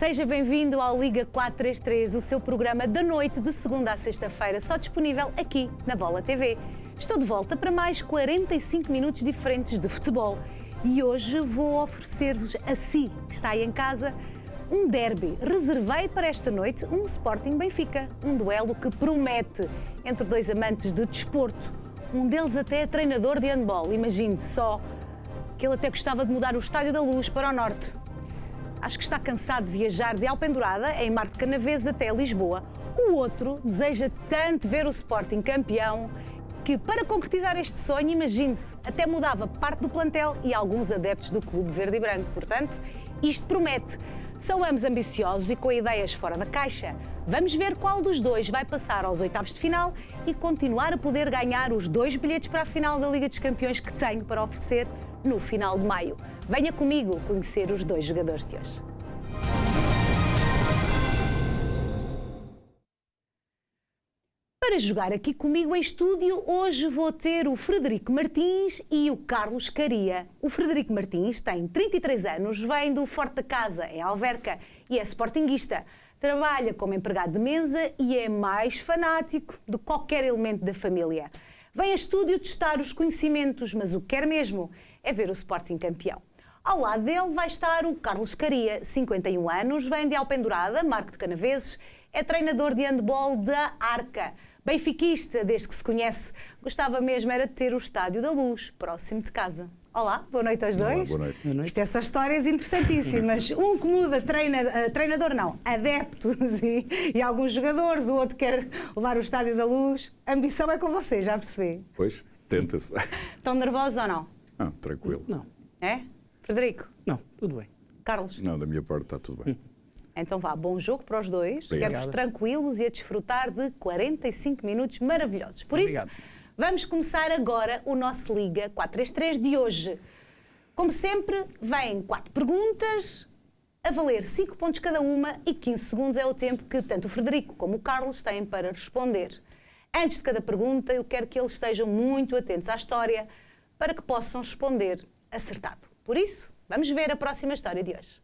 Seja bem-vindo ao Liga 433, o seu programa da noite de segunda a sexta-feira, só disponível aqui na Bola TV. Estou de volta para mais 45 minutos diferentes de futebol e hoje vou oferecer-vos a si, que está aí em casa, um derby. Reservei para esta noite um Sporting Benfica, um duelo que promete entre dois amantes de desporto. Um deles até é treinador de handball. Imagine-se só que ele até gostava de mudar o Estádio da Luz para o norte. Acho que está cansado de viajar de Alpendurada, em Mar de Canaveses, até Lisboa. O outro deseja tanto ver o Sporting campeão que, para concretizar este sonho, imagine-se, até mudava parte do plantel e alguns adeptos do Clube Verde e Branco. Portanto, isto promete. São ambos ambiciosos e com ideias fora da caixa. Vamos ver qual dos dois vai passar aos oitavos de final e continuar a poder ganhar os 2 bilhetes para a final da Liga dos Campeões que tenho para oferecer no final de maio. Venha comigo conhecer os dois jogadores de hoje. Para jogar aqui comigo em estúdio, hoje vou ter o Frederico Martins e o Carlos Caria. O Frederico Martins tem 33 anos, vem do Forte da Casa, em Alverca, e é sportinguista. Trabalha como empregado de mesa e é mais fanático de qualquer elemento da família. Vem a estúdio testar os conhecimentos, mas o que quer mesmo é ver o Sporting campeão. Ao lado dele vai estar o Carlos Caria, 51 anos, vem de Alpendurada, Marco de Canaveses, é treinador de handball da Arca. Benfiquista, desde que se conhece, gostava mesmo era de ter o Estádio da Luz, próximo de casa. Olá, boa noite aos dois. Olá, boa noite. Boa noite. Isto é só histórias interessantíssimas. Um que muda treinador não, adeptos e alguns jogadores, o outro quer levar o Estádio da Luz. A ambição é com vocês, já percebi. Pois, tenta-se. Estão nervosos ou não? Não, tranquilo. Não. É? Frederico? Não, tudo bem. Carlos? Não, da minha parte está tudo bem. Então vá, bom jogo para os dois. Obrigado. Quero-vos tranquilos e a desfrutar de 45 minutos maravilhosos. Por isso, vamos começar agora o nosso Liga 433 de hoje. Como sempre, vêm 4 perguntas, a valer 5 pontos cada uma e 15 segundos é o tempo que tanto o Frederico como o Carlos têm para responder. Antes de cada pergunta, eu quero que eles estejam muito atentos à história para que possam responder acertado. Por isso, vamos ver a próxima história de hoje.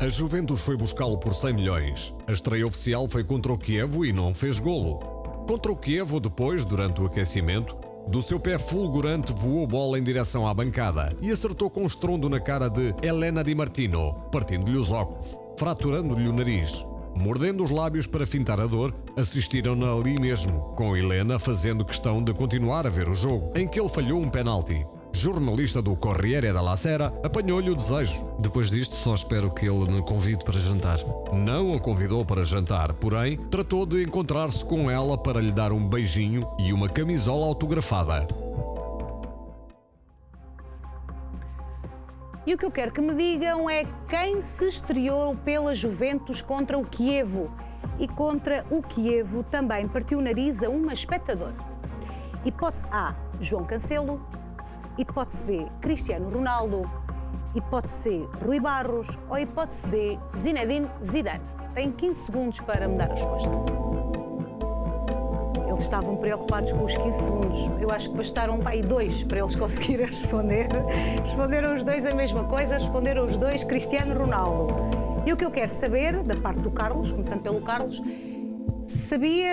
A Juventus foi buscá-lo por 100 milhões. A estreia oficial foi contra o Chievo e não fez golo. Contra o Chievo, depois, durante o aquecimento, do seu pé fulgurante voou bola em direção à bancada e acertou com um estrondo na cara de Elena Di Martino, partindo-lhe os óculos, fraturando-lhe o nariz. Mordendo os lábios para fintar a dor, assistiram-na ali mesmo, com Helena fazendo questão de continuar a ver o jogo, em que ele falhou um penalti. Jornalista do Corriere della Sera apanhou-lhe o desejo. Depois disto, só espero que ele me convide para jantar. Não a convidou para jantar, porém, tratou de encontrar-se com ela para lhe dar um beijinho e uma camisola autografada. E o que eu quero que me digam é quem se estreou pela Juventus contra o Chievo. E contra o Chievo também partiu o nariz a uma espectadora. Hipótese A, João Cancelo. Hipótese B, Cristiano Ronaldo. Hipótese C, Rui Barros. Ou hipótese D, Zinedine Zidane. Tem 15 segundos para me dar a resposta. Eles estavam preocupados com os 15 segundos. Eu acho que bastaram aí 2 para eles conseguirem responder. Responderam os dois a mesma coisa, responderam os dois Cristiano Ronaldo. E o que eu quero saber, da parte do Carlos, começando pelo Carlos, sabia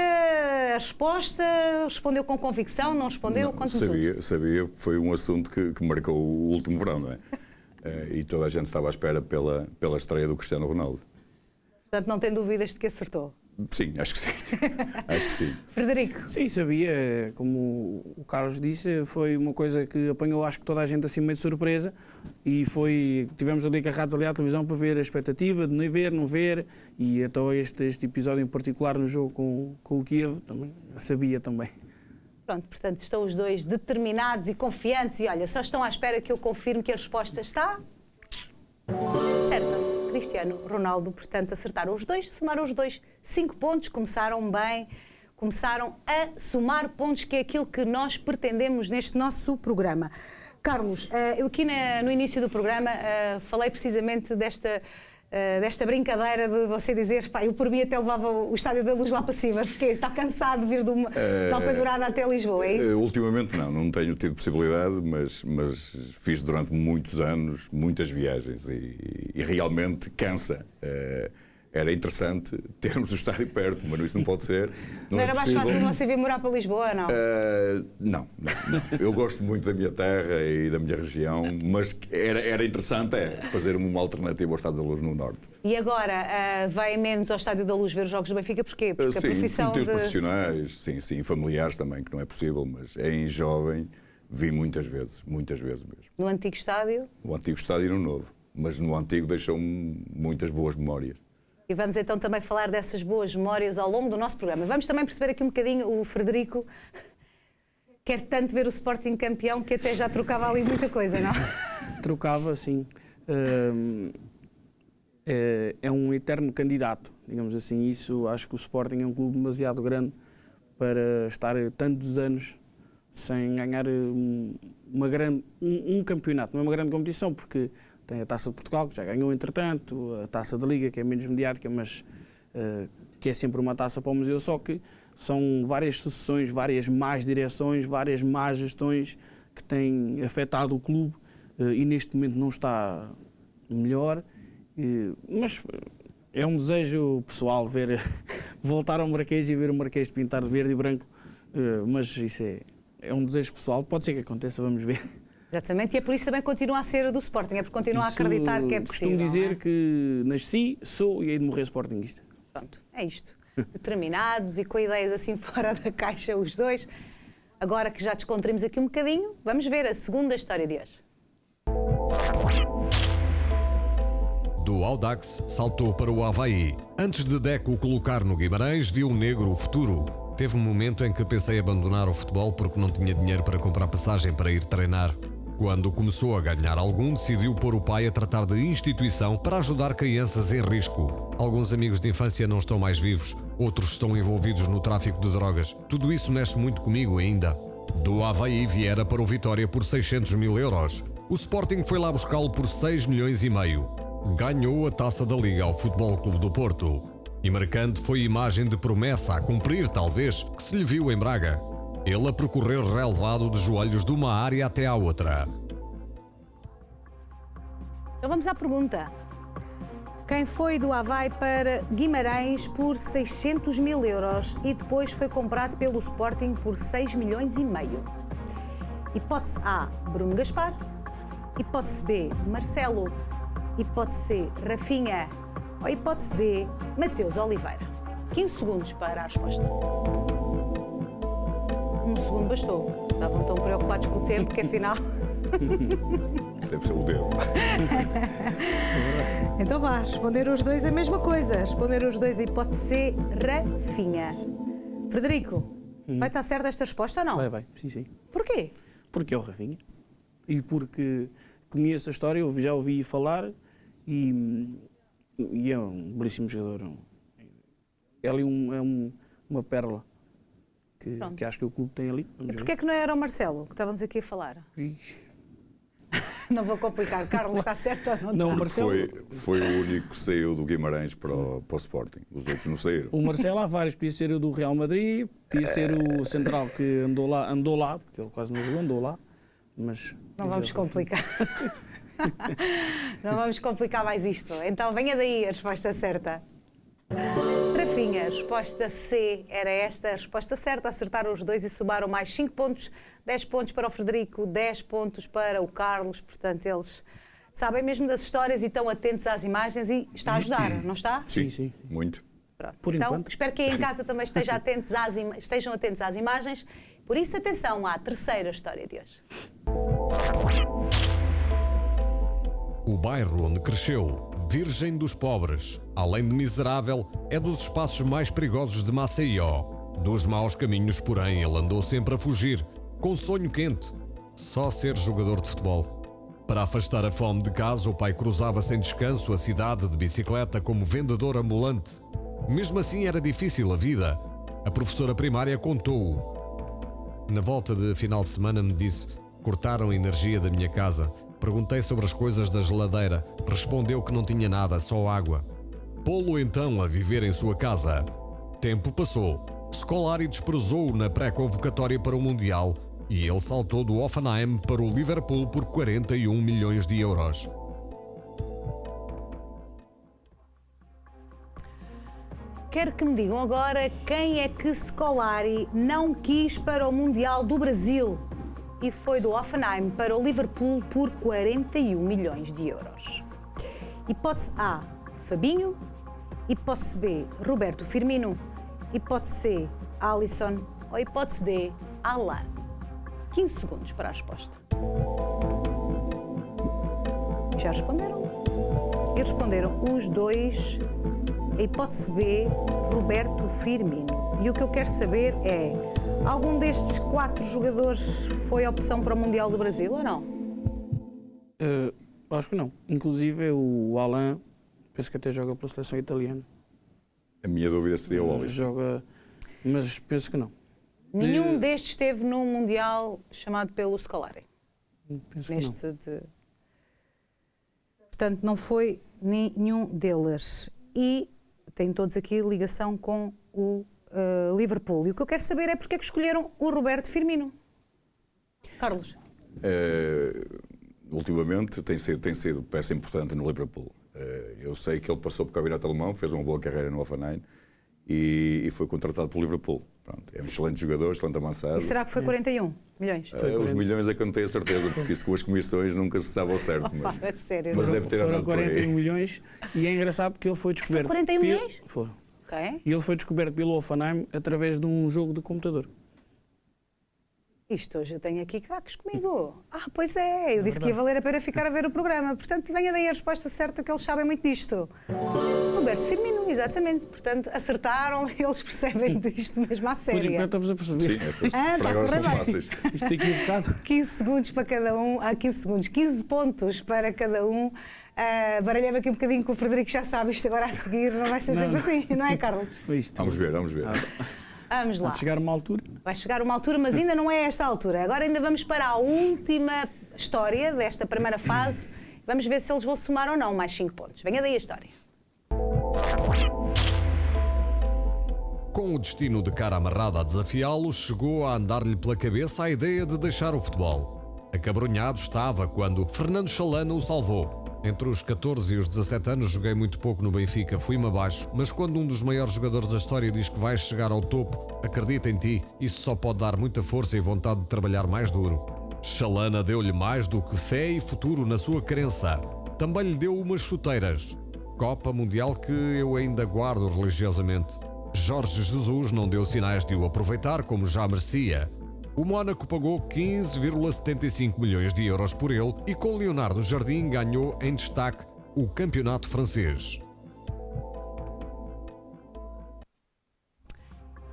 a resposta, respondeu com convicção, não respondeu? Não, sabia, foi um assunto que marcou o último verão, não é? E toda a gente estava à espera pela estreia do Cristiano Ronaldo. Portanto, não tem dúvidas de que acertou? Sim, acho que sim. Acho que sim. Frederico? Sim, sabia. Como o Carlos disse, foi uma coisa que apanhou, acho que toda a gente assim meio de surpresa e tivemos ali agarrados ali à televisão para ver a expectativa de não ver e até este episódio em particular no jogo com o Chievo, também sabia também. Pronto, portanto, estão os dois determinados e confiantes e olha, só estão à espera que eu confirme que a resposta está certa. Cristiano Ronaldo, portanto, acertaram os dois, somaram os dois 5 pontos, começaram bem, começaram a somar pontos, que é aquilo que nós pretendemos neste nosso programa. Carlos, eu aqui no início do programa falei precisamente desta brincadeira de você dizer, pá, eu por mim até levava o Estádio da Luz lá para cima, porque está cansado de vir de Alpendurada até Lisboa, é isso? Ultimamente não tenho tido possibilidade, mas fiz durante muitos anos, muitas viagens e realmente cansa. Era interessante termos o estádio perto, mas isso não pode ser. Não era mais fácil você vir morar para Lisboa, não? Não. Eu gosto muito da minha terra e da minha região, mas era interessante fazer uma alternativa ao Estádio da Luz no Norte. E agora, vai menos ao Estádio da Luz ver os jogos do Benfica, porquê? Porque Sim, a profissão motivos profissionais, sim, familiares também, que não é possível, mas em jovem vi muitas vezes mesmo. No antigo estádio? O antigo estádio e no novo, mas no antigo deixou-me muitas boas memórias. E vamos então também falar dessas boas memórias ao longo do nosso programa. Vamos também perceber aqui um bocadinho, o Frederico quer tanto ver o Sporting campeão que até já trocava ali muita coisa, não? Trocava, sim. É um eterno candidato, digamos assim. Isso, acho que o Sporting é um clube demasiado grande para estar tantos anos sem ganhar um campeonato. Não é uma grande competição, porque tem a Taça de Portugal, que já ganhou entretanto, a Taça da Liga, que é menos mediática, mas que é sempre uma taça para o museu, só que são várias sucessões, várias más direções, várias más gestões que têm afetado o clube e neste momento não está melhor. Mas é um desejo pessoal voltar ao Marquês e ver o Marquês pintar de verde e branco, mas isso é um desejo pessoal, pode ser que aconteça, vamos ver. Exatamente, e é por isso também continua a ser do Sporting, é por continuar a acreditar que é possível. Costumo dizer que nasci, sou e hei de morrer sportinguista. Pronto, é isto. Determinados e com ideias assim fora da caixa os dois. Agora que já descontraímos aqui um bocadinho, vamos ver a segunda história de hoje. Do Audax saltou para o Avaí. Antes de Deco o colocar no Guimarães, viu o negro o futuro. Teve um momento em que pensei abandonar o futebol porque não tinha dinheiro para comprar passagem para ir treinar. Quando começou a ganhar algum, decidiu pôr o pai a tratar de instituição para ajudar crianças em risco. Alguns amigos de infância não estão mais vivos, outros estão envolvidos no tráfico de drogas. Tudo isso mexe muito comigo ainda. Do Avaí viera para o Vitória por 600 mil euros. O Sporting foi lá buscá-lo por 6 milhões e meio. Ganhou a Taça da Liga ao Futebol Clube do Porto. E marcante foi a imagem de promessa a cumprir, talvez, que se lhe viu em Braga. Ele a percorrer relevado de joelhos de uma área até à outra. Então vamos à pergunta. Quem foi do Avaí para Guimarães por 600 mil euros e depois foi comprado pelo Sporting por 6 milhões e meio? Hipótese A, Bruno Gaspar. Hipótese B, Marcelo. Hipótese C, Rafinha. Ou hipótese D, Mateus Oliveira. 15 segundos para a resposta. 1 segundo bastou. Estavam tão preocupados com o tempo que afinal... Isso deve ser o dedo. Então vá, responderam os dois a mesma coisa. Responderam os dois a hipótese C, Rafinha. Frederico, vai estar certa esta resposta ou não? Vai, sim. Porquê? Porque é o Rafinha. E porque conheço a história, eu já ouvi falar e é um belíssimo jogador. É ali uma pérola que acho que o clube tem ali. E porquê é que não era o Marcelo, que estávamos aqui a falar? Não vou complicar. Carlos, está certo ou não? Não, o Marcelo... Foi o único que saiu do Guimarães para o Sporting. Os outros não saíram. O Marcelo há vários. Podia ser o do Real Madrid, podia ser o central que andou lá, porque ele quase não jogou, andou lá. Mas não vamos complicar. Não vamos complicar mais isto. Então venha daí a resposta certa. Rafinha, a resposta C era esta. A resposta certa, acertaram os dois e somaram mais 5 pontos. 10 pontos para o Frederico, 10 pontos para o Carlos. Portanto, eles sabem mesmo das histórias e estão atentos às imagens e está a ajudar, não está? Sim. Muito. Pronto. Por então, enquanto. espero que aí em casa também estejam atentos às imagens. Por isso, atenção à terceira história de hoje. O bairro onde cresceu, Virgem dos Pobres, além de miserável, é dos espaços mais perigosos de Maceió. Dos maus caminhos, porém, ele andou sempre a fugir, com sonho quente, só ser jogador de futebol. Para afastar a fome de casa, o pai cruzava sem descanso a cidade de bicicleta como vendedor ambulante. Mesmo assim era difícil a vida. A professora primária contou-o. Na volta de final de semana me disse: cortaram a energia da minha casa. Perguntei sobre as coisas da geladeira. Respondeu que não tinha nada, só água. Pô-lo então a viver em sua casa. Tempo passou. Scolari desprezou-o na pré-convocatória para o Mundial e ele saltou do Hoffenheim para o Liverpool por 41 milhões de euros. Quero que me digam agora quem é que Scolari não quis para o Mundial do Brasil e foi do Hoffenheim para o Liverpool por 41 milhões de euros. Hipótese A, Fabinho. Hipótese B, Roberto Firmino. Hipótese C, Alisson. Ou hipótese D, Alan. 15 segundos para a resposta. Já responderam? E responderam os dois. A hipótese B, Roberto Firmino. E o que eu quero saber é, algum destes 4 jogadores foi opção para o Mundial do Brasil ou não? Acho que não. Inclusive o Alan, penso que até joga pela seleção italiana. A minha dúvida seria o Alisson. Joga, mas penso que não. Nenhum destes esteve num Mundial chamado pelo Scolari. Penso que Neste de... Portanto, não foi nenhum deles. E têm todos aqui ligação com o Liverpool. E o que eu quero saber é porque é que escolheram o Roberto Firmino. Carlos. Ultimamente tem sido peça importante no Liverpool. Eu sei que ele passou pelo campeonato alemão, fez uma boa carreira no Hoffenheim e foi contratado pelo Liverpool. Pronto, é um excelente jogador, excelente avançado. E será que foi 41 milhões? Os milhões é que eu não tenho a certeza, porque isso com as comissões nunca se sabe ao certo. Mas, É sério. mas deve ter foram andado por aí. 41 milhões e é engraçado porque ele foi descoberto. 41 milhões? Foram. Ok. E ele foi descoberto pelo Hoffenheim através de um jogo de computador. Isto hoje eu tenho aqui craques comigo. Ah, pois é, eu disse que ia valer a pena ficar a ver o programa. Portanto, venha daí a resposta certa, que eles sabem muito disto. Roberto Firmino, exatamente. Portanto, acertaram, eles percebem disto mesmo à Por séria. enquanto estamos a perceber. Sim, estas Ah, para tá agora a são correr bem. fáceis. Isto aqui um bocado. 15 segundos para cada um, 15 segundos, 15 pontos para cada um. Baralhava aqui um bocadinho com o Frederico, já sabe, isto agora a seguir não vai ser sempre assim, não é, Carlos? Foi isto. Vamos ver, vamos ver. Vamos lá. Há de chegar uma altura. Vai chegar uma altura, mas ainda não é esta altura. Agora ainda vamos para a última história desta primeira fase. Vamos ver se eles vão somar ou não mais 5 pontos. Venha daí a história. Com o destino de cara amarrada a desafiá-lo, chegou a andar-lhe pela cabeça a ideia de deixar o futebol. Acabrunhado estava quando Fernando Chalana o salvou. Entre os 14 e os 17 anos joguei muito pouco no Benfica, fui-me abaixo, mas quando um dos maiores jogadores da história diz que vais chegar ao topo, acredita em ti, isso só pode dar muita força e vontade de trabalhar mais duro. Chalana deu-lhe mais do que fé e futuro na sua crença. Também lhe deu umas chuteiras. Copa Mundial que eu ainda guardo religiosamente. Jorge Jesus não deu sinais de o aproveitar como já merecia. O Mónaco pagou 15,75 milhões de euros por ele e com Leonardo Jardim ganhou em destaque o campeonato francês.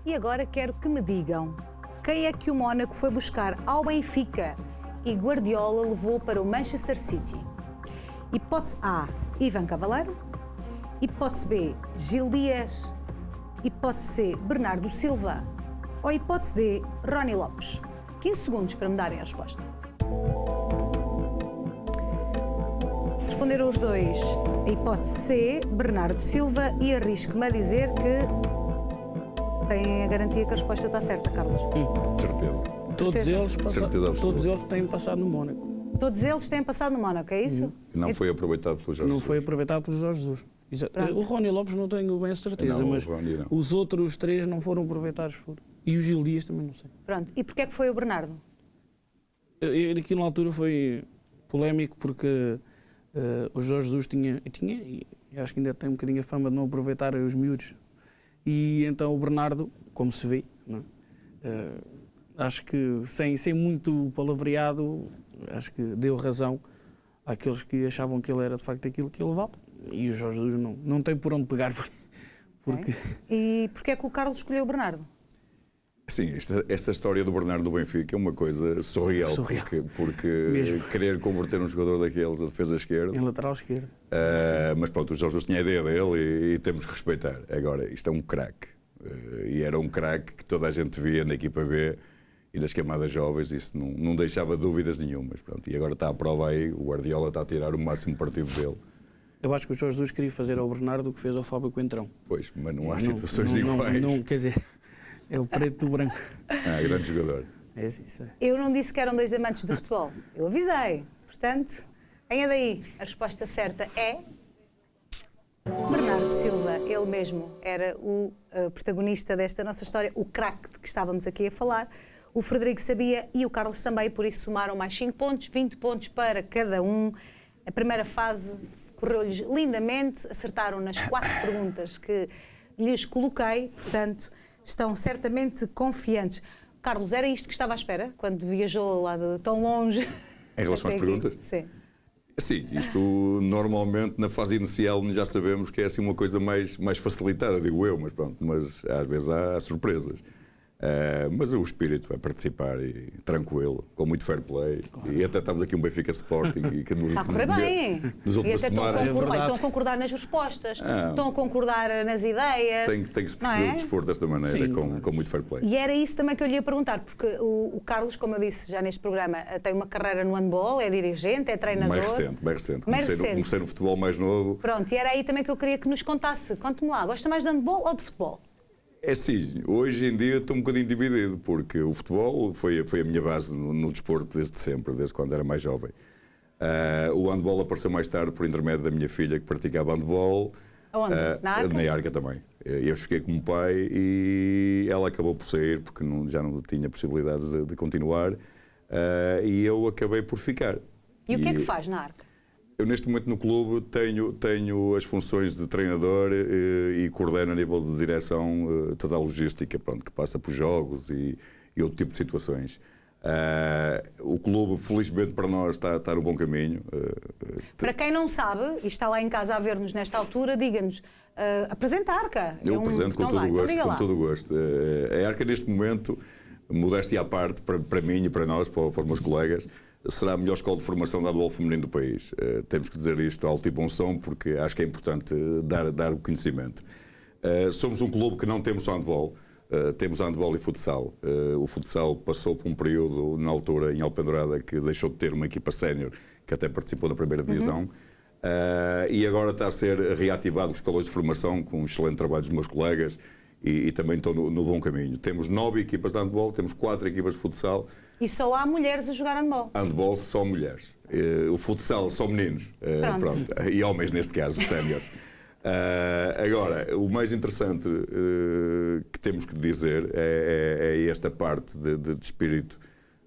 E agora quero que me digam quem é que o Mónaco foi buscar ao Benfica e Guardiola levou para o Manchester City. Hipótese A, Ivan Cavaleiro. Hipótese B, Gil Dias. Hipótese C, Bernardo Silva. Ou hipótese D, Rony Lopes. 15 segundos para me darem a resposta. Responderam os dois a hipótese C, Bernardo Silva, e arrisco-me a dizer que têm a garantia que a resposta está certa, Carlos. Certeza. Certeza absoluta. Todos eles têm passado no Mónaco. Todos eles têm passado no Mónaco, é isso? Não foi aproveitado pelo Jorge Não foi Jesus. aproveitado por Jorge Jesus. Pronto. O Rony Lopes não tenho bem a certeza, Não, o mas Rony não. os outros 3 não foram aproveitados por. E o Gil Dias também não sei. Pronto. E porquê é que foi o Bernardo? Aquilo na altura foi polémico porque o Jorge Jesus tinha e acho que ainda tem um bocadinho a fama de não aproveitar os miúdos. E então o Bernardo, como se vê, não é? Acho que sem muito palavreado, acho que deu razão àqueles que achavam que ele era de facto aquilo que ele vale. E o Jorge Jesus não tem por onde pegar. Porque... E porquê é que o Carlos escolheu o Bernardo? Sim, esta história do Bernardo do Benfica é uma coisa surreal. Porque Mesmo. querer converter um jogador daqueles a defesa esquerda. Em lateral esquerdo. Mas pronto, o Jorge Jesus tinha a ideia dele e temos que respeitar. Agora, isto é um craque. E era um craque que toda a gente via na equipa B e nas camadas jovens isso não deixava dúvidas nenhumas. Pronto, e agora está à prova aí, o Guardiola está a tirar o máximo partido dele. Eu acho que o Jorge Jesus queria fazer ao Bernardo o que fez ao Fábio Coentrão. Pois, mas não há situações iguais. Não, quer dizer, é o preto do branco. Grande jogador. É isso. Eu não disse que eram dois amantes do futebol. Eu avisei. Portanto, venha daí. A resposta certa é... Bernardo Silva, ele mesmo era o protagonista desta nossa história, o craque de que estávamos aqui a falar. O Frederico sabia e o Carlos também, por isso somaram mais 5 pontos, 20 pontos para cada um. A primeira fase correu-lhes lindamente, acertaram nas 4 perguntas que lhes coloquei, portanto, estão certamente confiantes. Carlos, era isto que estava à espera, quando viajou lá de tão longe? Em relação às perguntas? Sim. Sim, isto normalmente na fase inicial já sabemos que é assim uma coisa mais facilitada, digo eu, mas pronto, mas às vezes há surpresas. Mas o espírito vai participar e tranquilo, com muito fair play. Claro. E até estamos aqui um Benfica Sporting e que está a correr bem. Nos últimos semanas. Estão a concordar nas respostas, estão a concordar nas ideias. Tem que se perceber o desporto desta maneira, sim, com muito fair play. E era isso também que eu lhe ia perguntar, porque o Carlos, como eu disse já neste programa, tem uma carreira no handball, é dirigente, é treinador. Mais recente. Comecei no futebol mais novo. Pronto, e era aí também que eu queria que nos contasse. Conte-me lá, gosta mais de handball ou de futebol? É sim, hoje em dia estou um bocadinho dividido, porque o futebol foi a minha base no desporto desde sempre, desde quando era mais jovem. O handball apareceu mais tarde por intermédio da minha filha, que praticava handball. Onde? Na Arca? Na Arca também. Eu cheguei como pai e ela acabou por sair, porque já não tinha possibilidades de continuar, e eu acabei por ficar. E o que é que faz na Arca? Eu, neste momento, no clube, tenho as funções de treinador e coordeno a nível de direção toda a logística, pronto, que passa por jogos e outro tipo de situações. O clube, felizmente para nós, está no bom caminho. Para quem não sabe, e está lá em casa a ver-nos nesta altura, diga-nos, apresenta a Arca. Eu apresento com todo o gosto. A Arca, neste momento, modéstia à parte, para mim e para nós, para os meus colegas, será a melhor escola de formação de handball feminino do país. Temos que dizer isto alto e bom som, porque acho que é importante dar o conhecimento. Somos um clube que não temos só handball, temos handball e futsal. O futsal passou por um período, na altura, em Alpendurada, que deixou de ter uma equipa sénior, que até participou na primeira divisão, e agora está a ser reativado os escolas de formação, com um excelente trabalho dos meus colegas, e também estou no bom caminho. Temos 9 equipas de handball, temos 4 equipas de futsal. E só há mulheres a jogar handball? Handball só mulheres. O futsal só meninos. Pronto. E homens, neste caso, séniores. Agora, o mais interessante que temos que dizer é esta parte de espírito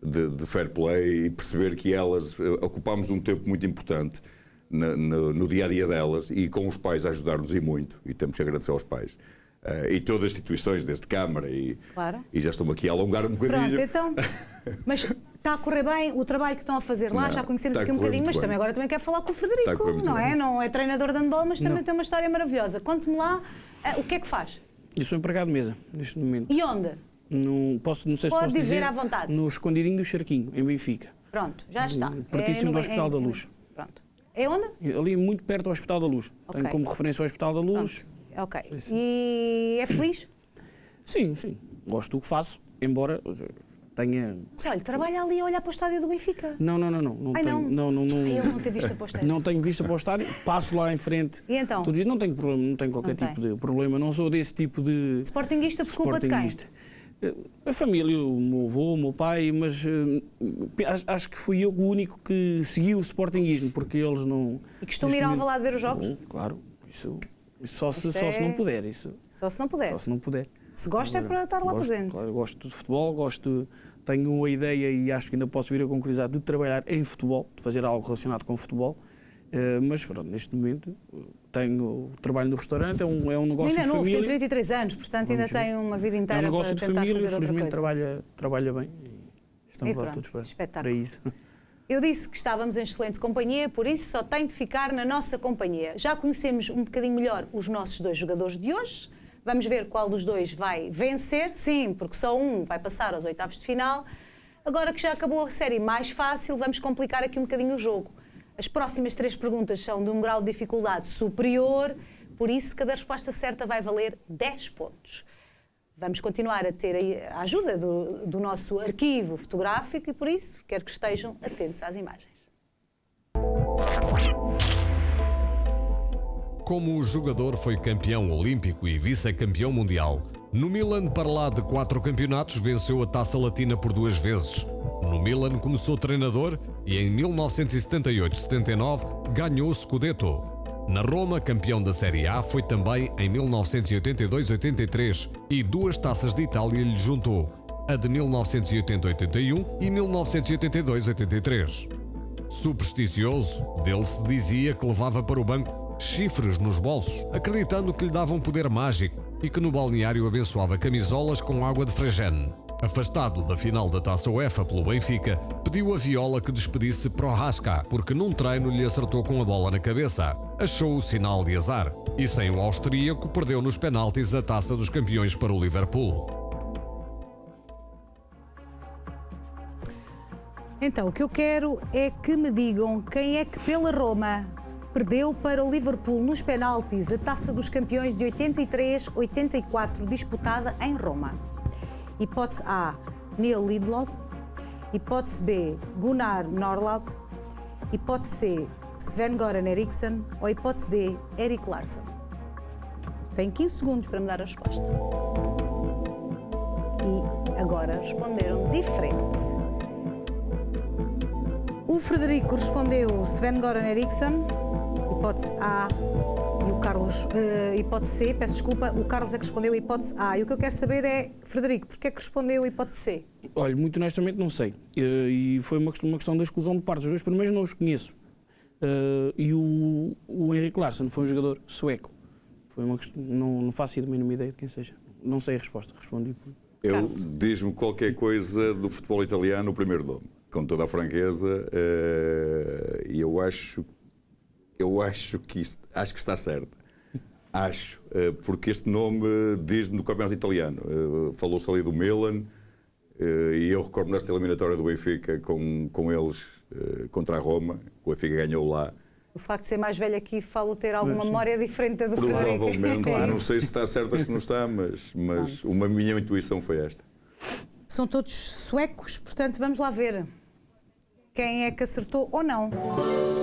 de fair play e perceber que elas ocupamos um tempo muito importante no dia-a-dia delas e com os pais a ajudar-nos e muito. E temos que agradecer aos pais. E todas as instituições, desde Câmara claro. E já estou aqui a alongar um bocadinho. Pronto, então, mas está a correr bem o trabalho que estão a fazer lá, já conhecemos aqui um bocadinho, mas também agora quer falar com o Frederico, não é? Não é treinador de handball, mas também tem uma história maravilhosa. Conte-me lá o que é que faz. Eu sou empregado de mesa, neste momento. E onde? Não sei se posso dizer à vontade. No Escondidinho do Charquinho, em Benfica. Pronto, já está. Pertíssimo do Hospital da Luz. Pronto. É onde? Ali muito perto do Hospital da Luz. Okay. Tenho como referência o Hospital da Luz. Pronto. Ok. E é feliz? Sim. Gosto do que faço, embora tenha... Olha, trabalha ali a olhar para o estádio do Benfica. Não. Eu não tenho vista para o estádio. Não tenho vista para o estádio, passo lá em frente. E então? Tudo isso, não tenho problema, não tenho qualquer tipo de problema. Não sou desse tipo de... Sportinguista por culpa de quem? A família, o meu avô, o meu pai, mas acho que fui eu o único que seguiu o sportinguismo, porque eles não... E costuma ir ao Alvalade ver os jogos? Claro, isso só se não puder. Só se não puder. Se gosta agora, é para estar lá presente. Claro, gosto de futebol, tenho a ideia e acho que ainda posso vir a concretizar de trabalhar em futebol, de fazer algo relacionado com futebol, mas pronto, neste momento trabalho no restaurante, é um negócio de família. Ainda é novo, tem 33 anos, portanto ainda tem uma vida inteira para tentar fazer outra coisa. É um negócio de família, felizmente trabalha bem e estamos lá todos para isso. Eu disse que estávamos em excelente companhia, por isso só tem de ficar na nossa companhia. Já conhecemos um bocadinho melhor os nossos 2 jogadores de hoje. Vamos ver qual dos 2 vai vencer. Sim, porque só um vai passar aos 8avos de final. Agora que já acabou a série mais fácil, vamos complicar aqui um bocadinho o jogo. As próximas 3 perguntas são de um grau de dificuldade superior, por isso cada resposta certa vai valer 10 pontos. Vamos continuar a ter a ajuda do nosso arquivo fotográfico e, por isso, quero que estejam atentos às imagens. Como jogador foi campeão olímpico e vice-campeão mundial. No Milan, para lá de 4 campeonatos, venceu a Taça Latina por 2 vezes. No Milan começou treinador e em 1978-79 ganhou o Scudetto. Na Roma, campeão da Série A, foi também em 1982-83 e 2 taças de Itália lhe juntou, a de 1980-81 e 1982-83. Supersticioso, dele se dizia que levava para o banco chifres nos bolsos, acreditando que lhe davam poder mágico e que no balneário abençoava camisolas com água de Fregene. Afastado da final da Taça UEFA pelo Benfica, pediu a Viola que despedisse Prohaska, porque num treino lhe acertou com a bola na cabeça. Achou o sinal de azar e, sem o austríaco, perdeu nos penaltis a Taça dos Campeões para o Liverpool. Então, o que eu quero é que me digam quem é que pela Roma perdeu para o Liverpool nos penaltis a Taça dos Campeões de 83-84 disputada em Roma. Hipótese A, Neil Lindelof. Hipótese B, Gunnar Norlaug. Hipótese C, Sven-Göran Eriksson. Ou hipótese D, Erik Larsson. Tem 15 segundos para me dar a resposta. E agora responderam diferente. O Frederico respondeu Sven-Göran Eriksson. Hipótese A. E o Carlos, hipótese C, peço desculpa, o Carlos é que respondeu a hipótese A. E o que eu quero saber é, Frederico, porquê é que respondeu a hipótese C? Olha, muito honestamente não sei. E foi uma questão da exclusão de partes. Os 2 primeiros não os conheço. E o Erik Larsson foi um jogador sueco. Foi uma questão, não faço a mínima ideia de quem seja. Não sei a resposta, respondi por... Eu diz-me qualquer coisa do futebol italiano, o primeiro nome, com toda a franqueza, e eu acho que está certo. Acho, porque este nome diz-me do campeonato italiano. Falou-se ali do Milan, e eu recordo nesta eliminatória do Benfica com eles contra a Roma. O Benfica ganhou lá. O facto de ser mais velho aqui falo ter alguma memória diferente da do Frederico. Provavelmente, não sei se está certo ou se não está, mas uma minha intuição foi esta. São todos suecos, portanto vamos lá ver quem é que acertou ou não.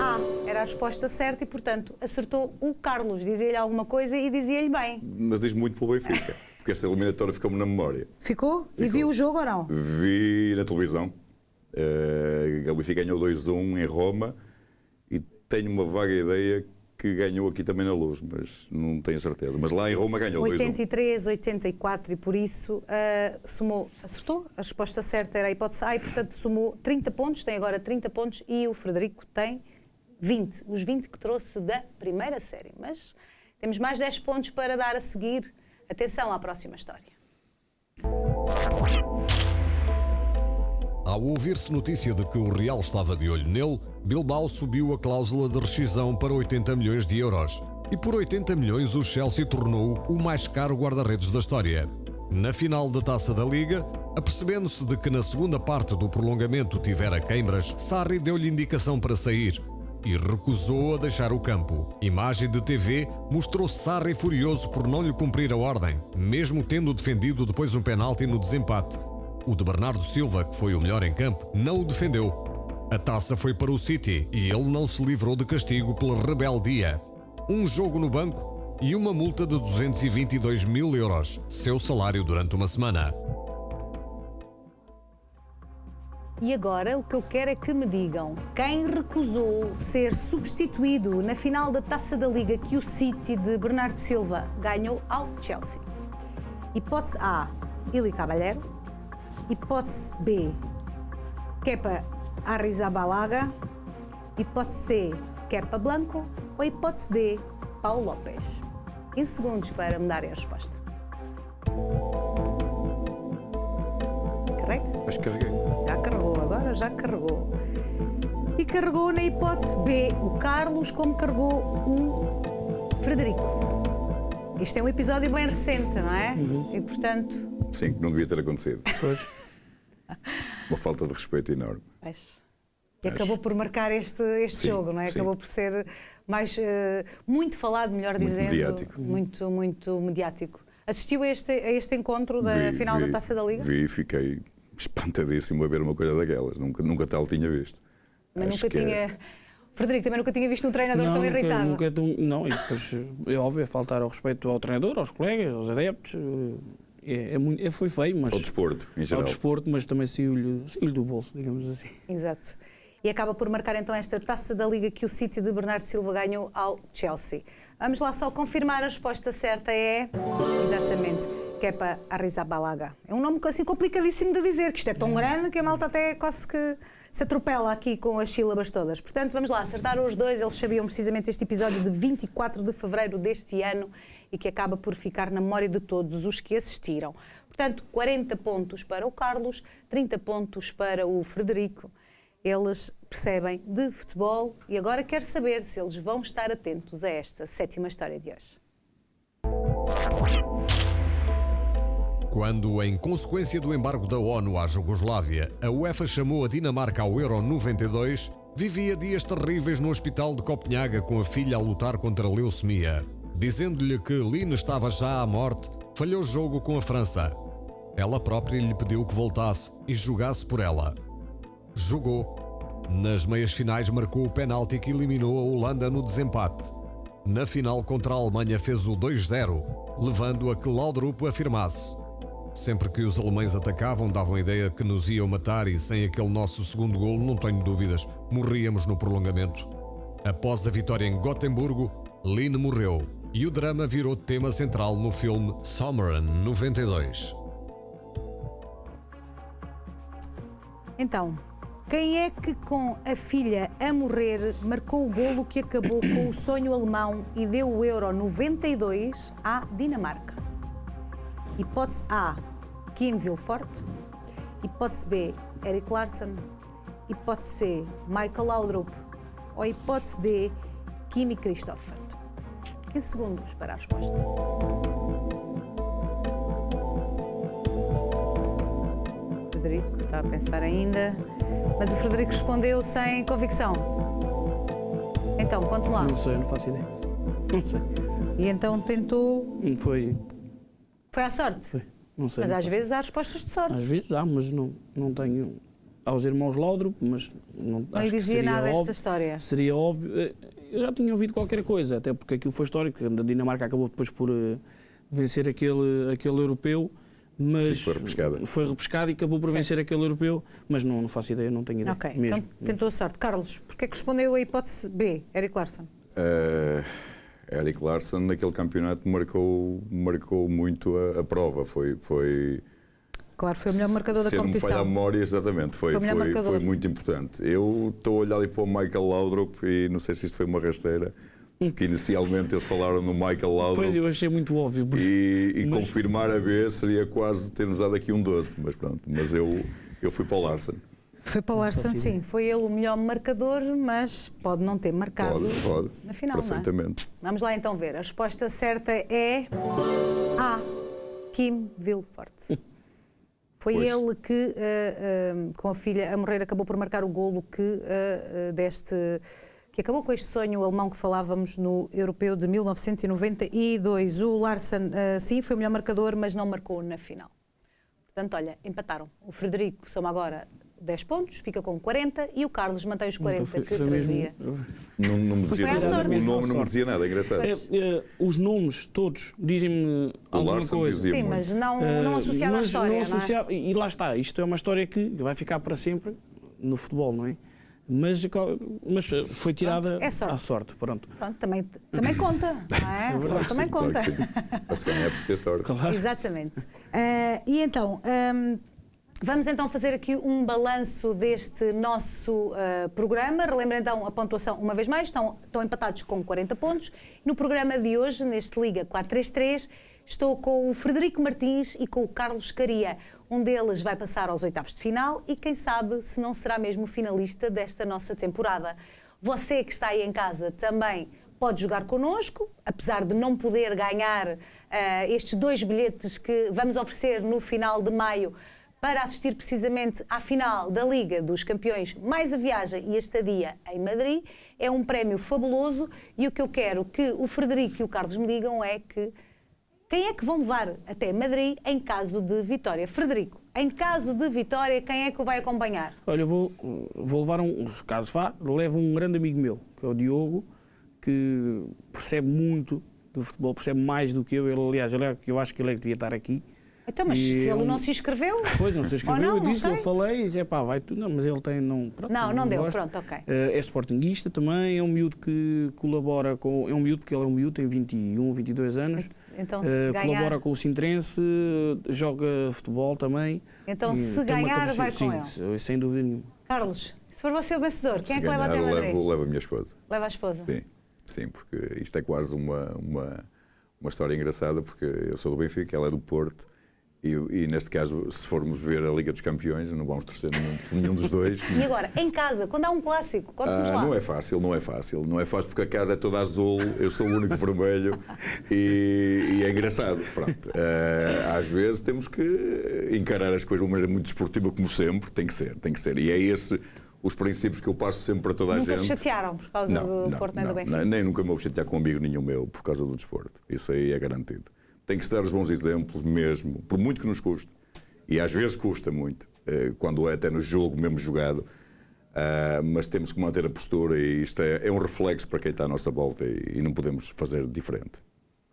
A era a resposta certa e, portanto, acertou o Carlos. Dizia-lhe alguma coisa e dizia-lhe bem. Mas diz muito pelo Benfica, porque esta eliminatória ficou-me na memória. Ficou? E viu o jogo ou não? Vi na televisão. O Benfica ganhou 2-1 em Roma e tenho uma vaga ideia que ganhou aqui também na Luz, mas não tenho certeza. Mas lá em Roma ganhou 2-1. 83-84 e por isso acertou. A resposta certa era a hipótese A e, portanto, somou 30 pontos, tem agora 30 pontos e o Frederico tem 20. Os 20 que trouxe da primeira série. Mas temos mais 10 pontos para dar a seguir. Atenção à próxima história. Ao ouvir-se notícia de que o Real estava de olho nele, Bilbao subiu a cláusula de rescisão para 80 milhões de euros. E por 80 milhões o Chelsea tornou-o o mais caro guarda-redes da história. Na final da Taça da Liga, apercebendo-se de que na segunda parte do prolongamento tivera queimbras, Sarri deu-lhe indicação para sair e recusou a deixar o campo. Imagem de TV mostrou Sarri furioso por não lhe cumprir a ordem, mesmo tendo defendido depois um penalti no desempate. O de Bernardo Silva, que foi o melhor em campo, não o defendeu. A taça foi para o City e ele não se livrou de castigo pela rebeldia. Um jogo no banco e uma multa de 222 mil euros, seu salário durante uma semana. E agora o que eu quero é que me digam quem recusou ser substituído na final da Taça da Liga que o City de Bernardo Silva ganhou ao Chelsea. Hipótese A, Ili Caballero. Hipótese B, Kepa Arrizabalaga. Hipótese C, Kepa Blanco. Ou hipótese D, Paulo Lopes. 15 segundos para me darem a resposta. Carrega? Acho que carreguei. Já carregou, agora já carregou. E carregou na hipótese B o Carlos, como carregou o Frederico. Isto é um episódio bem recente, não é? E portanto... Sim, que não devia ter acontecido. Pois. Uma falta de respeito enorme. E acabou por marcar este Sim, jogo, não é? sim. Acabou por ser mais, muito falado, melhor Muito dizendo. mediático. Muito mediático. Assistiu a este encontro da final da Taça da Liga? Vi, fiquei espantadíssimo a ver uma coisa daquelas. Nunca tal tinha visto. Mas nunca tinha... Frederico, também nunca tinha visto um treinador tão irritado? Não, e depois é óbvio, é faltar ao respeito ao treinador, aos colegas, aos adeptos. Foi feio, mas... Ao desporto, em geral. Ao desporto, mas também saiu-lhe do bolso, digamos assim. Exato. E acaba por marcar então esta Taça da Liga que o City de Bernardo Silva ganhou ao Chelsea. Vamos lá só confirmar, a resposta certa é... Exatamente. Kepa Arrizabalaga. É um nome assim complicadíssimo de dizer, que isto é tão grande que a malta até quase que se atropela aqui com as sílabas todas. Portanto, vamos lá, acertaram os dois, eles sabiam precisamente este episódio de 24 de fevereiro deste ano e que acaba por ficar na memória de todos os que assistiram. Portanto, 40 pontos para o Carlos, 30 pontos para o Frederico. Eles percebem de futebol e agora quero saber se eles vão estar atentos a esta 7ª história de hoje. Quando, em consequência do embargo da ONU à Jugoslávia, a UEFA chamou a Dinamarca ao Euro 92, vivia dias terríveis no hospital de Copenhaga com a filha a lutar contra a leucemia. Dizendo-lhe que Line estava já à morte, falhou o jogo com a França. Ela própria lhe pediu que voltasse e jogasse por ela. Jogou. Nas meias finais marcou o penalti que eliminou a Holanda no desempate. Na final contra a Alemanha fez o 2-0, levando a que Laudrup afirmasse: sempre que os alemães atacavam, davam a ideia que nos iam matar e sem aquele nosso segundo golo, não tenho dúvidas, morríamos no prolongamento. Após a vitória em Gotemburgo, Line morreu e o drama virou tema central no filme Sommeren 92. Então, quem é que com a filha a morrer marcou o golo que acabou com o sonho alemão e deu o Euro 92 à Dinamarca? Hipótese A, Kim Vilfort. Hipótese B, Erik Larsson. Hipótese C, Michael Laudrup. Ou hipótese D, Kimi Christopher. 15 segundos para a resposta. Frederico está a pensar ainda, mas o Frederico respondeu sem convicção. Então, conte-me lá. Não sei, não faço ideia. Não sei. E então tentou... Foi Foi à sorte? Foi. Não sei. Mas não às faço. vezes há respostas de sorte. Às vezes há, mas não tenho... Há os irmãos Laudrup, mas não Não lhe dizia nada esta história. Seria óbvio. Eu já tinha ouvido qualquer coisa, até porque aquilo foi histórico. A Dinamarca acabou depois por vencer aquele europeu, mas sim, foi repescada e acabou por vencer aquele europeu, mas não faço ideia, não tenho ideia. Ok, mesmo. então tentou a sorte. Carlos, porquê é que respondeu a hipótese B, Erik Larsson? Erik Larsson naquele campeonato marcou muito a prova. Foi Claro, foi o melhor marcador da competição. Se não me falha a memória, exatamente, foi muito importante. Eu estou a olhar ali para o Michael Laudrup e não sei se isto foi uma rasteira, porque inicialmente eles falaram no Michael Laudrup. Pois, eu achei muito óbvio. E confirmar a B seria quase ter-nos dado aqui um doce, mas pronto. Mas eu fui para o Larsson. Foi para o Larsson, sim. Foi ele o melhor marcador, mas pode não ter marcado na final, perfeitamente. Não é? Vamos lá então ver. A resposta certa é A, Kim Vilfort. Foi ele que, com a filha a morrer, acabou por marcar o golo que acabou com este sonho alemão que falávamos no Europeu de 1992. O Larsson, sim, foi o melhor marcador, mas não marcou na final. Portanto, olha, empataram. O Frederico soma agora 10 pontos, fica com 40 e o Carlos mantém os 40 que trazia. Não me dizia nada. O nome não me dizia nada, é engraçado. Os nomes todos dizem-me alguma coisa. Sim, mas não associado à história, não é? E lá está, isto é uma história que vai ficar para sempre no futebol, não é? Mas foi tirada à sorte. Pronto, também conta, não é? A sorte também conta. Para se ganhar é preciso ter sorte. Claro. Exatamente. E então... vamos então fazer aqui um balanço deste nosso programa. Relembro então a pontuação uma vez mais. Estão empatados com 40 pontos. No programa de hoje, neste Liga 433, estou com o Frederico Martins e com o Carlos Caria. Um deles vai passar aos oitavos de final e quem sabe se não será mesmo finalista desta nossa temporada. Você que está aí em casa também pode jogar connosco, apesar de não poder ganhar estes 2 bilhetes que vamos oferecer no final de maio para assistir precisamente à final da Liga dos Campeões, mais a viagem e a estadia em Madrid. É um prémio fabuloso e o que eu quero que o Frederico e o Carlos me digam é que Quem é que vão levar até Madrid em caso de vitória? Frederico, em caso de vitória, quem é que o vai acompanhar? Olha, eu vou levar caso vá, levo um grande amigo meu, que é o Diogo, que percebe muito do futebol, percebe mais do que eu. Ele, aliás, eu acho que ele é que devia estar aqui. Então, mas se ele não se inscreveu? Pois, não se inscreveu, não, eu disse, não eu falei, e disse, pá, vai tu. Não, mas ele tem, não... Pronto, não deu, gosta. pronto, ok. É sportinguista também, é um miúdo que colabora com... É um miúdo, porque ele é um miúdo, tem 21, 22 anos. Então, se ganhar... Colabora com o Sintrense, joga futebol também. Então, se ganhar, vai com ele? Sim, sem dúvida nenhuma. Carlos, se for você o vencedor, quem é que ganhar, leva até Madrid? levo a minha esposa. Leva a esposa? Sim, porque isto é quase uma história engraçada, porque eu sou do Benfica, ela é do Porto, e neste caso, se formos ver a Liga dos Campeões, não vamos torcer nenhum dos dois. E agora, em casa, quando há um clássico, conte-nos lá. Não é fácil porque a casa é toda azul, eu sou o único vermelho e é engraçado. Pronto. Às vezes temos que encarar as coisas de uma maneira muito desportiva, como sempre, tem que ser. E é esse os princípios que eu passo sempre para toda a gente. Nunca se chatearam por causa do Porto nem do Benfica? Nem nunca me vou chatear com um amigo nenhum meu por causa do desporto. Isso aí é garantido. Tem que se dar os bons exemplos mesmo, por muito que nos custe. E às vezes custa muito, quando é até no jogo mesmo jogado. Mas temos que manter a postura e isto é um reflexo para quem está à nossa volta e não podemos fazer diferente.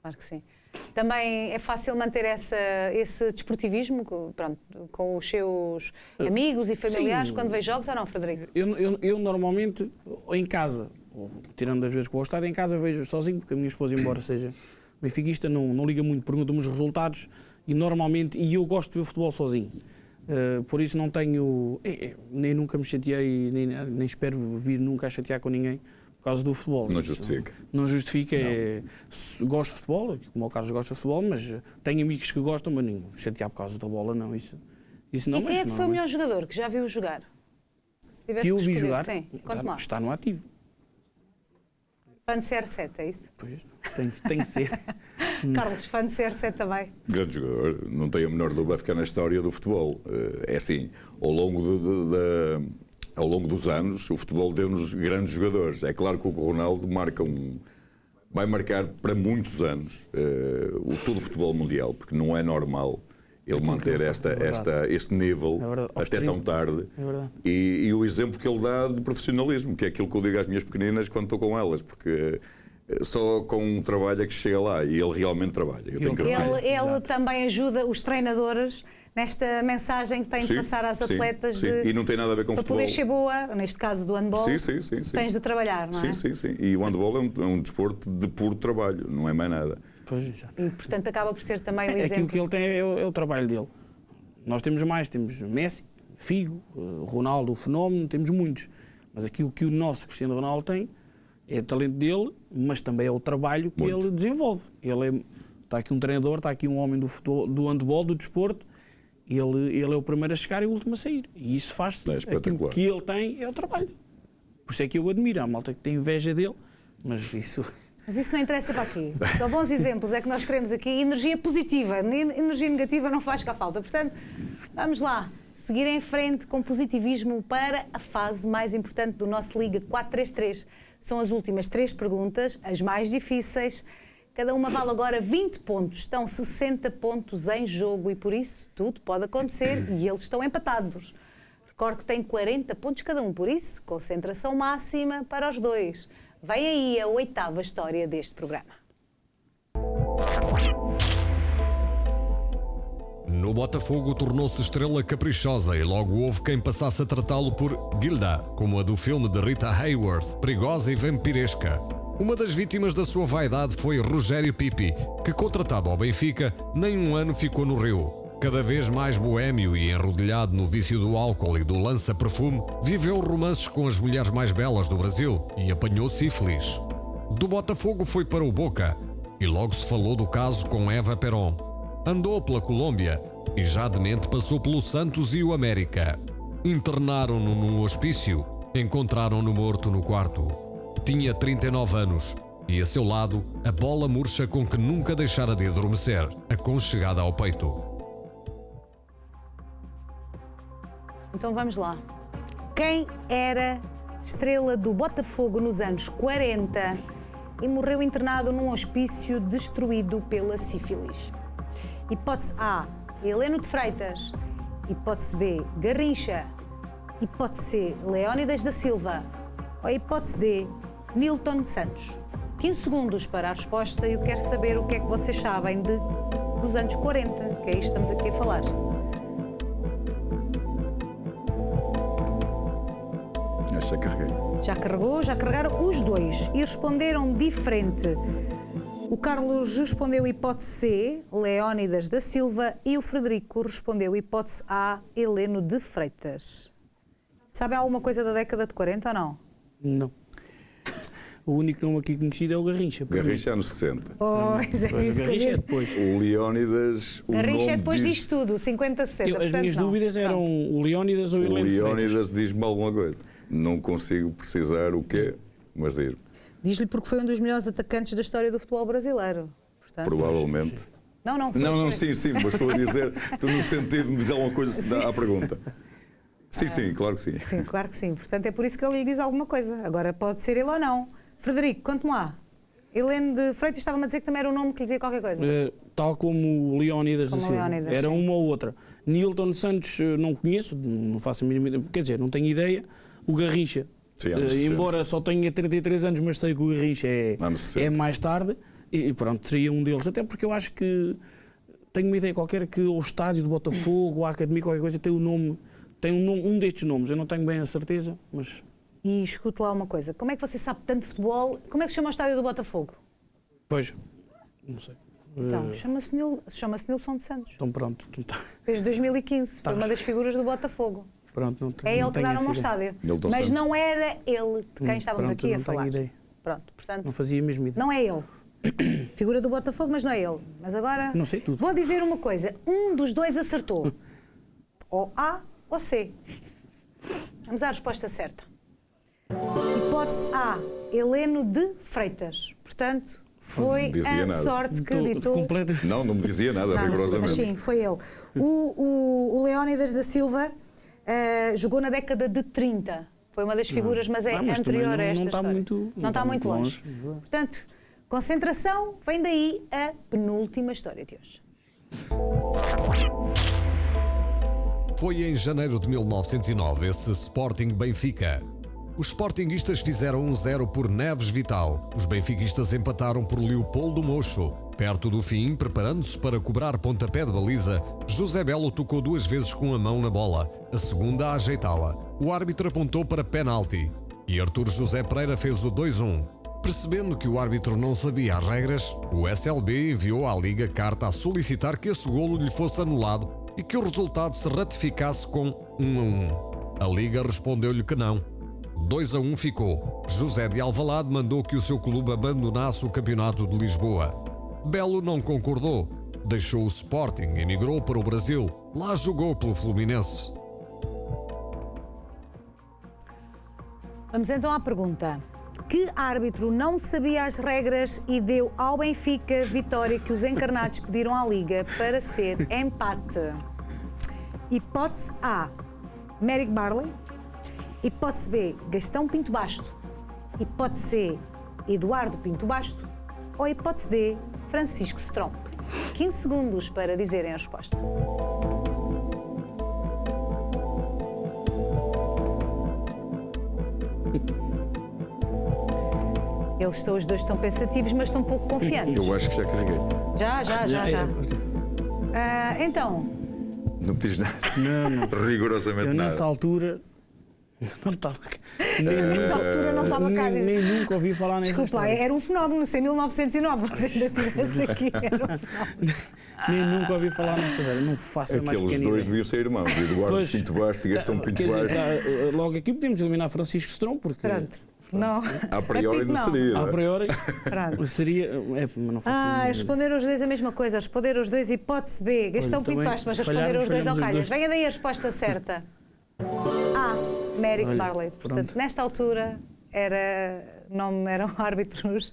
Claro que sim. Também é fácil manter esse desportivismo com os seus amigos e familiares quando vê jogos ou não, Frederico? Eu normalmente, em casa, tirando as vezes que vou estar em casa, vejo sozinho, porque a minha esposa, embora seja benfiquista, não liga muito, pergunta-me os resultados e eu gosto de ver futebol sozinho. Por isso não tenho, nem nunca me chateei, nem espero vir nunca a chatear com ninguém por causa do futebol. Não justifica. Não justifica. Gosto de futebol, como o Carlos gosta de futebol, mas tenho amigos que gostam, mas nem chatear por causa da bola, não. Isso não. E quem é que foi o melhor jogador que já viu jogar? Que eu vi jogar? Sim, está no ativo. Fã de CR7, é isso? Pois, tem que ser. Carlos, fã de CR7 também. Grande jogador, não tenho a menor dúvida, vai ficar na história do futebol. É assim, ao longo dos anos, o futebol deu-nos grandes jogadores. É claro que o Ronaldo vai marcar para muitos anos todo o futebol mundial, porque não é normal ele manter este nível até tão tarde. E o exemplo que ele dá de profissionalismo, que é aquilo que eu digo às minhas pequeninas quando estou com elas, porque só com um trabalho é que chega lá e ele realmente trabalha. Ele também ajuda os treinadores nesta mensagem que tem de passar às atletas e não tem nada a ver com para futebol. poder ser boa, neste caso do handball, tens de trabalhar, não é? Sim. E o handball é um desporto de puro trabalho, não é mais nada. E, portanto, acaba por ser também um exemplo. Aquilo que ele tem é o trabalho dele. Nós temos Messi, Figo, Ronaldo, o fenómeno, temos muitos. Mas aquilo que o nosso Cristiano Ronaldo tem é o talento dele, mas também é o trabalho que ele desenvolve. Está aqui um treinador, está aqui um homem do handball, do desporto, ele é o primeiro a chegar e o último a sair. E isso faz-se. Aquilo que ele tem é o trabalho. Por isso é que eu admiro. Há malta que tem inveja dele, mas isso... Mas isso não interessa para aqui. São bons exemplos, é que nós queremos aqui energia positiva, energia negativa não faz cá falta. Portanto, vamos lá, seguir em frente com positivismo para a fase mais importante do nosso Liga 4-3-3. São as últimas 3 perguntas, as mais difíceis. Cada uma vale agora 20 pontos. Estão 60 pontos em jogo e por isso tudo pode acontecer e eles estão empatados. Recordo que têm 40 pontos cada um, por isso concentração máxima para os dois. Vem aí a 8ª história deste programa. No Botafogo tornou-se estrela caprichosa e logo houve quem passasse a tratá-lo por Gilda, como a do filme de Rita Hayworth, perigosa e vampiresca. Uma das vítimas da sua vaidade foi Rogério Pipi, que, contratado ao Benfica, nem um ano ficou no Rio. Cada vez mais boémio e enrodilhado no vício do álcool e do lança-perfume, viveu romances com as mulheres mais belas do Brasil e apanhou sífilis. Do Botafogo foi para o Boca e logo se falou do caso com Eva Perón. Andou pela Colômbia e já demente passou pelo Santos e o América. Internaram-no num hospício, encontraram-no morto no quarto. Tinha 39 anos e a seu lado a bola murcha com que nunca deixara de adormecer, aconchegada ao peito. Então vamos lá. Quem era estrela do Botafogo nos anos 40 e morreu internado num hospício destruído pela sífilis? Hipótese A, Heleno de Freitas. Hipótese B, Garrincha. Hipótese C, Leónidas da Silva. Ou hipótese D, Nilton Santos. 15 segundos para a resposta e eu quero saber o que é que vocês sabem dos anos 40, que é isto que estamos aqui a falar. Já carreguei. Já carregaram os dois e responderam diferente. O Carlos respondeu hipótese C, Leónidas da Silva, e o Frederico respondeu hipótese A, Heleno de Freitas. Sabem alguma coisa da década de 40 ou não? Não. O único nome aqui conhecido é o Garrincha. Garrincha anos 60. Pois, é isso que eu Garrincha é disse. depois. O Leónidas, o Garrincha nome é depois diz... disto tudo, 50-60. As minhas dúvidas eram o Leónidas ou o O Heleno de Freitas. Leónidas diz-me alguma coisa. Não consigo precisar o quê, mas diz-me. Diz-lhe porque foi um dos melhores atacantes da história do futebol brasileiro. Portanto, Provavelmente. Não, foi. Não, sim, mas estou a dizer, estou no sentido de me dizer alguma coisa à pergunta. Sim, claro que sim. Sim, claro que sim. Portanto, é por isso que ele lhe diz alguma coisa. Agora, pode ser ele ou não. Frederico, conte-me lá. Heleno de Freitas estava-me a dizer que também era um nome que lhe dizia qualquer coisa. Tal como o Leónidas da Como o Silva. Leónidas, Era sim. uma ou outra. Nilton Santos não conheço, não faço a mínima ideia. Quer dizer, não tenho ideia. O Garrincha, Sim, anos 60. embora só tenha 33 anos, mas sei que o Garrincha Anos 60. é mais tarde. E pronto, seria um deles. Até porque eu acho que tenho uma ideia qualquer que o estádio de Botafogo, a academia, qualquer coisa, tem um destes nomes. Eu não tenho bem a certeza, mas... E escute lá uma coisa. Como é que você sabe tanto de futebol? Como é que se chama o estádio do Botafogo? Pois, não sei. Então, chama-se Nilson de Santos. Então pronto. Desde 2015. Foi uma das figuras do Botafogo. Pronto, não É ele não que tenho dá nome ao essa ideia. estádio. Nilton Mas Santos. não era ele de quem estávamos pronto, aqui a não tenho falar. ideia. Pronto, portanto, Não fazia mesmo ideia. não é ele. Figura do Botafogo, mas não é ele. Mas agora... Não sei tudo. Vou dizer uma coisa. Um dos dois acertou. Ou A ou C. Vamos à resposta certa. Hipótese A, Heleno de Freitas. Portanto, foi Não dizia a nada. sorte que Estou ditou... completo. Não me dizia nada, Nada, rigorosamente. mas sim, foi ele. O Leónidas da Silva jogou na década de 30. Foi uma das figuras, mas é mas também anterior a esta não está história. muito- não está muito longe. longe. Portanto, concentração, vem daí a penúltima história de hoje. Foi em janeiro de 1909 esse Sporting Benfica. Os sportinguistas fizeram 1-0 por Neves Vital. Os benfiquistas empataram por Leopoldo Mocho. Perto do fim, preparando-se para cobrar pontapé de baliza, José Belo tocou 2 vezes com a mão na bola, a segunda a ajeitá-la. O árbitro apontou para penalti e Artur José Pereira fez o 2-1. Percebendo que o árbitro não sabia as regras, o SLB enviou à Liga carta a solicitar que esse golo lhe fosse anulado e que o resultado se ratificasse com 1-1. A Liga respondeu-lhe que não. 2-1 ficou. José de Alvalade mandou que o seu clube abandonasse o campeonato de Lisboa. Belo não concordou. Deixou o Sporting e emigrou para o Brasil. Lá jogou pelo Fluminense. Vamos então à pergunta. Que árbitro não sabia as regras e deu ao Benfica a vitória que os encarnados pediram à Liga para ser empate? Hipótese A, Merrick Barley. Hipótese B, Gastão Pinto Basto. Hipótese C, Eduardo Pinto Basto. Ou hipótese D, Francisco Stromp. 15 segundos para dizerem a resposta. Os dois estão pensativos, mas estão pouco confiantes. Eu acho que já carreguei. Já. Então, Não me diz nada. Não. Rigorosamente Eu nada. nessa altura não estava. nessa altura não estava cá. Nem nunca ouvi falar nessa Desculpa lá, história. era um fenómeno, se em 1909 você ainda estivesse aqui, era um fenómeno. Nem nunca ouvi falar nesta história. Não faço a mais Aqueles pequena dois ideia. deviam ser irmãos. Eduardo Pois. Pinto Basto e Gastão Pinto Quer dizer, Basto. logo aqui podemos eliminar Francisco Stromp, porque Pronto. Não. A priori não seria. a não é? priori Pronto. seria. Mas não faço a mínima ideia. Responderam os dois a mesma coisa. Responderam os dois hipótese B. Gastão Pinto também Basto, mas responderam os dois ao falhamos os calhas. dois. Venha daí a resposta certa. A. Merrick Olha, Barley. Portanto, pronto. nesta altura eram árbitros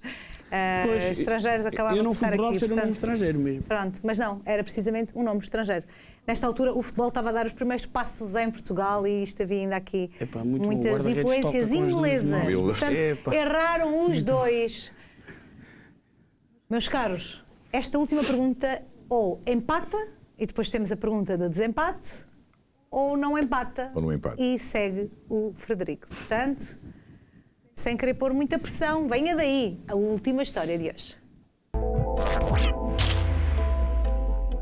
Pois, estrangeiros, acabavam eu não de fui estar por aqui. ser um nome portanto, estrangeiro mesmo. Pronto, mas não, era precisamente um nome estrangeiro. Nesta altura, o futebol estava a dar os primeiros passos em Portugal e isto havia ainda aqui Epá, muito bom. O muitas guarda-redes influências toca com as duas inglesas. mãos. Portanto, Epá. erraram os dois. Meus caros, esta última pergunta ou empata, e depois temos a pergunta de desempate, ou não empata, Ou não empata. e segue o Frederico. Portanto, sem querer pôr muita pressão, venha daí a última história de hoje.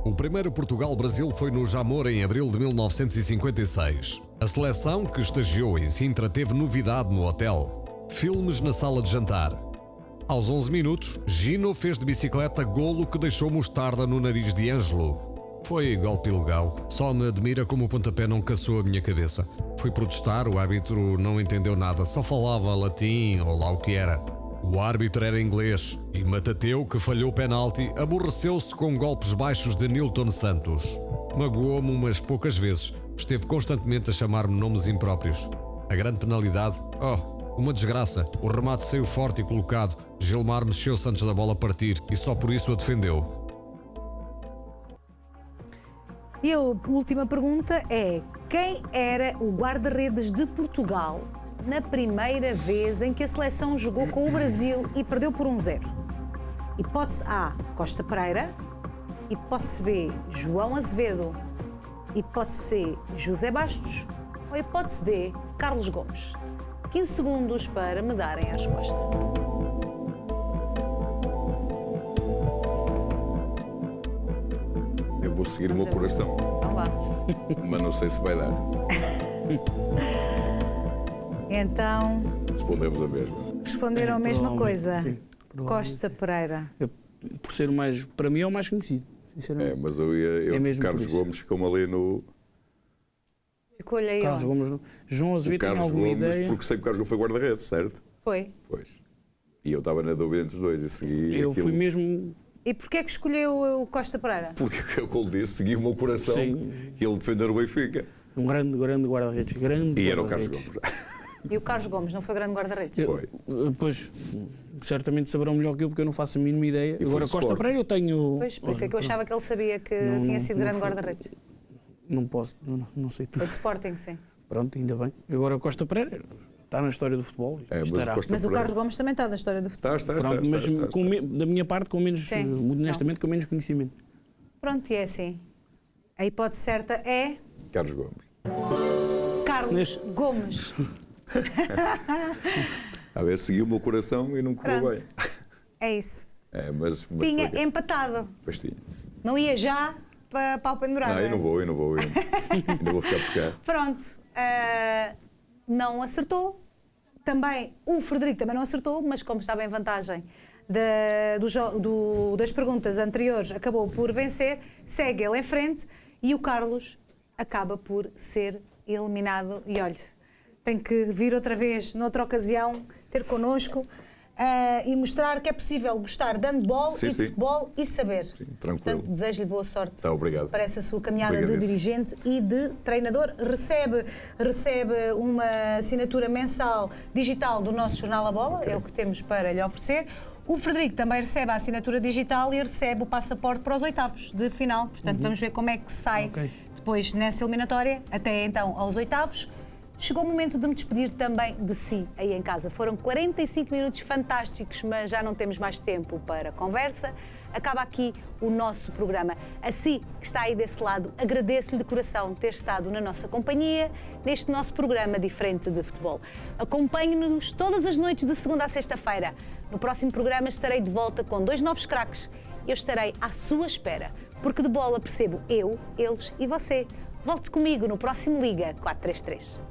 O primeiro Portugal-Brasil foi no Jamor em abril de 1956. A seleção que estagiou em Sintra teve novidade no hotel: filmes na sala de jantar. Aos 11 minutos, Gino fez de bicicleta golo que deixou mostarda no nariz de Ângelo. Foi golpe ilegal. Só me admira como o pontapé não caçou a minha cabeça. Fui protestar, o árbitro não entendeu nada, só falava latim ou lá o que era. O árbitro era inglês e Matateu, que falhou o penalti, aborreceu-se com golpes baixos de Nilton Santos. Magoou-me umas poucas vezes. Esteve constantemente a chamar-me nomes impróprios. A grande penalidade? Oh, uma desgraça. O remate saiu forte e colocado. Gilmar mexeu-se antes da bola partir e só por isso a defendeu. E a última pergunta é: quem era o guarda-redes de Portugal na primeira vez em que a seleção jogou com o Brasil e perdeu por 1-0? Hipótese A, Costa Pereira. Hipótese B, João Azevedo. Hipótese C, José Bastos. Ou hipótese D, Carlos Gomes. 15 segundos para me darem a resposta. Eu vou seguir o meu coração, Então vá. mas não sei se vai dar. Então, Respondemos a mesma. responderam a mesma Provavelmente, coisa. sim, provavelmente Costa Pereira. Por ser o mais, para mim é o mais conhecido, sinceramente. Mas eu mesmo Carlos por isso. Gomes ficou-me ali no. Ficou-lhe aí Carlos onde? Gomes, João O Azevedo tem Carlos alguma Gomes, ideia? porque sei que o Carlos Gomes foi guarda-redes, certo? Foi. Pois. E eu estava na dúvida entre os dois e segui. Eu aquilo, fui mesmo. E porquê é que escolheu o Costa Pereira? Porque é o que ele disse, segui o meu coração Sim. e ele defender o Benfica. Um grande guarda-redes. Grande E era o Carlos guarda-redes. Gomes. E o Carlos Gomes não foi grande guarda-redes? Foi. Pois, certamente saberão melhor que eu, porque eu não faço a mínima ideia. foi Agora, de Costa Sporting. Pereira eu tenho. Pois, por isso é que eu achava que ele sabia que Não, tinha não, sido não grande foi. guarda-redes. Não posso, não sei tudo. Foi de Sporting, sim. Pronto, ainda bem. Agora, Costa Pereira está na história do futebol. Mas Estará. o Costa Mas o Pereira- Carlos Gomes também está na história do futebol. Está. Pronto, mas da minha parte, com menos, Sim. honestamente, com menos conhecimento. Pronto, e é assim. A hipótese certa é Carlos Gomes. Carlos Gomes. A ver, segui o meu coração e não correu Pronto. bem. É isso. Mas Tinha foi- empatado. Pois tinha. Não ia já para o pendurado. Não, eu não vou. Ainda vou ficar por cá. Pronto. Não acertou. Também, o Frederico também não acertou, mas como estava em vantagem das perguntas anteriores, acabou por vencer, segue ele em frente e o Carlos acaba por ser eliminado. E olha, tem que vir outra vez, noutra ocasião, ter connosco e mostrar que é possível gostar de handball Sim, e de sim. futebol e saber. Sim, tranquilo. Portanto, desejo-lhe boa sorte Tá, obrigado. para essa sua caminhada de Obrigadíssimo. dirigente e de treinador. Recebe uma assinatura mensal digital do nosso Jornal A Bola, é o que temos para lhe oferecer. O Frederico também recebe a assinatura digital e recebe o passaporte para os oitavos de final. Portanto, vamos ver como é que sai Ok. depois nessa eliminatória, até então aos oitavos. Chegou o momento de me despedir também de si, aí em casa. Foram 45 minutos fantásticos, mas já não temos mais tempo para conversa. Acaba aqui o nosso programa. A si, que está aí desse lado, agradeço-lhe de coração ter estado na nossa companhia, neste nosso programa diferente de futebol. Acompanhe-nos todas as noites de segunda a sexta-feira. No próximo programa estarei de volta com 2 novos craques. Eu estarei à sua espera, porque de bola percebo eu, eles e você. Volte comigo no próximo Liga 433.